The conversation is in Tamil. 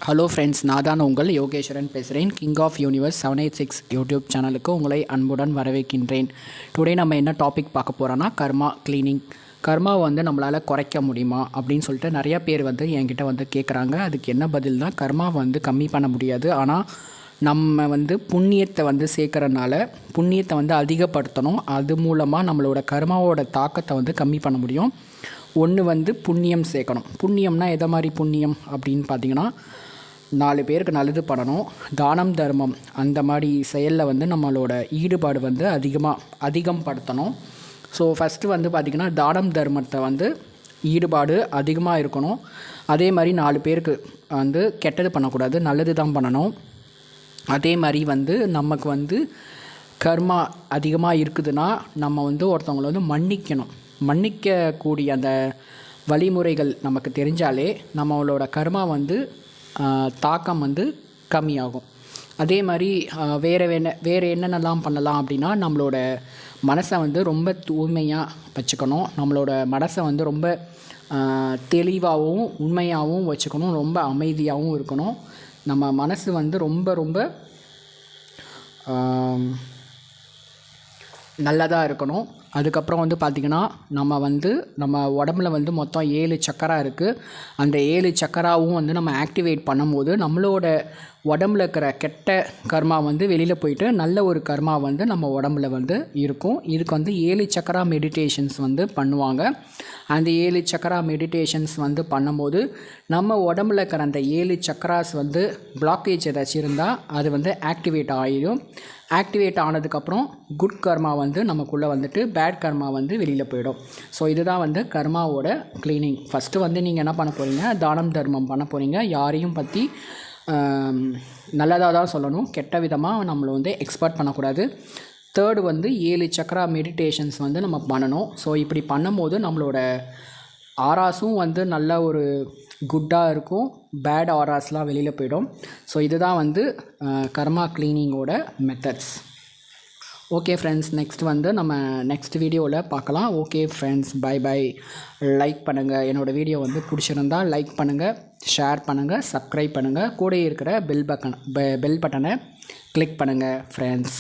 ஹலோ ஃப்ரெண்ட்ஸ், நான் தான் உங்கள் யோகேஸ்வரன் பேசுகிறேன். கிங் ஆஃப் யூனிவர்ஸ் 786 யூடியூப் சேனலுக்கு உங்களை அன்புடன் வரவேற்கின்றேன். டுடே நம்ம என்ன டாபிக் பார்க்க போகிறோன்னா கர்மா கிளீனிங். கர்மாவை நம்மளால் குறைக்க முடியுமா அப்படின்னு சொல்லிட்டு நிறையா பேர் என்கிட்ட கேட்குறாங்க. அதுக்கு என்ன பதில் தான், கர்மாவை கம்மி பண்ண முடியாது. ஆனால் நம்ம புண்ணியத்தை சேர்க்குறனால புண்ணியத்தை அதிகப்படுத்தணும். அது மூலமாக நம்மளோட கர்மாவோட தாக்கத்தை கம்மி பண்ண முடியும். ஒன்று புண்ணியம் சேர்க்கணும். புண்ணியம்னா எதை மாதிரி புண்ணியம் அப்படின்னு பார்த்தீங்கன்னா, 4 பேருக்கு நல்லது பண்ணணும், தானம் தர்மம் அந்த மாதிரி செயலில் நம்மளோட ஈடுபாடு அதிகம் படுத்தணும். ஸோ ஃபஸ்ட்டு பார்த்திங்கன்னா தானம் தர்மத்தை ஈடுபாடு அதிகமாக இருக்கணும். அதே மாதிரி 4 பேருக்கு கெட்டது பண்ணக்கூடாது, நல்லது தான் பண்ணணும். அதே மாதிரி நமக்கு கர்மா அதிகமாக இருக்குதுன்னா நம்ம ஒருத்தவங்களை மன்னிக்கணும். மன்னிக்கக்கூடிய அந்த வழிமுறைகள் நமக்கு தெரிஞ்சாலே நம்மளோட கர்மா தாக்கம் கம்மியாகும். அதே மாதிரி வேறு என்னென்னலாம் பண்ணலாம் அப்படின்னா, நம்மளோட மனசை ரொம்ப தூய்மையாக வச்சுக்கணும். நம்மளோட மனசை ரொம்ப தெளிவாகவும் உண்மையாகவும் வச்சுக்கணும். ரொம்ப அமைதியாகவும் இருக்கணும். நம்ம மனசு ரொம்ப நல்லதாக இருக்கணும். அதுக்கப்புறம் பார்த்திங்கன்னா, நம்ம உடம்புல மொத்தம் 7 சக்கரா இருக்குது. அந்த 7 சக்கராவும் நம்ம ஆக்டிவேட் பண்ணும்போது நம்மளோட உடம்புல இருக்கிற கெட்ட கர்மா வெளியில் போயிட்டு நல்ல ஒரு கர்மா நம்ம உடம்புல இருக்கும். இதுக்கு 7 சக்கரா மெடிடேஷன்ஸ் பண்ணுவாங்க. அந்த 7 சக்கரா மெடிடேஷன்ஸ் பண்ணும்போது நம்ம உடம்புல இருக்கிற அந்த 7 சக்கராஸ் பிளாக்கேஜ் ஏதாச்சும் இருந்தால் அது ஆக்டிவேட் ஆகிடும். ஆக்டிவேட் ஆனதுக்கப்புறம் குட் கர்மா நமக்குள்ளே பேட் கர்மா வெளியில் போயிடும். ஸோ இதுதான் கர்மாவோட க்ளீனிங். ஃபஸ்ட்டு நீங்கள் என்ன பண்ண போகிறீங்க, தானம் தர்மம் பண்ண போகிறீங்க. யாரையும் பற்றி நல்லதாக தான் சொல்லணும், கெட்ட விதமாக நம்மளை எக்ஸ்பெக்ட் பண்ணக்கூடாது. தேர்டு 7 சக்கரா மெடிடேஷன்ஸ் நம்ம பண்ணணும். ஸோ இப்படி பண்ணும்போது நம்மளோட ஆராஸும் நல்ல ஒரு குட்டாக இருக்கும், பேட் ஆராஸ்லாம் வெளியில் போயிடும். ஸோ இதுதான் கர்மா க்ளீனிங்கோட மெத்தட்ஸ். ஓகே ஃப்ரெண்ட்ஸ், நெக்ஸ்ட் நம்ம நெக்ஸ்ட் வீடியோவில் பார்க்கலாம். Okay friends, bye bye. Like பண்ணுங்கள். என்னோடய வீடியோ பிடிச்சிருந்தால் லைக் பண்ணுங்கள், ஷேர் பண்ணுங்கள், சப்ஸ்கிரைப் பண்ணுங்கள். கூட இருக்கிற பெல் பட்டனை கிளிக் பண்ணுங்கள் ஃப்ரெண்ட்ஸ்.